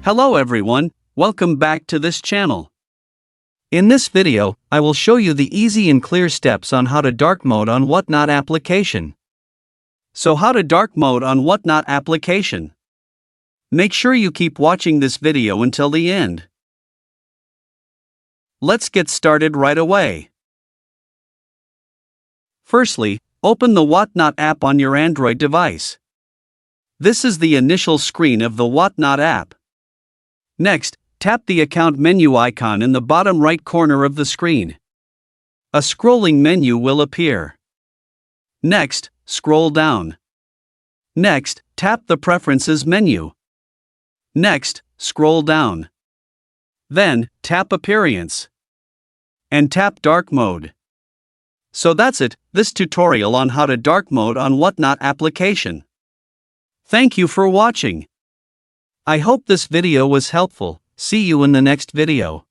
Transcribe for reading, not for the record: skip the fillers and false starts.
Hello everyone, welcome back to this channel. In this video, I will show you the easy and clear steps on how to dark mode on Whatnot application. So how to dark mode on Whatnot application? Make sure you keep watching this video until the end. Let's get started right away. Firstly, open the Whatnot app on your Android device. This is the initial screen of the Whatnot app. Next, tap the account menu icon in the bottom right corner of the screen. A scrolling menu will appear. Next, scroll down. Next, tap the Preferences menu. Next, scroll down. Then, tap Appearance. And tap Dark Mode. So that's it, this tutorial on how to dark mode on Whatnot application. Thank you for watching. I hope this video was helpful. See you in the next video.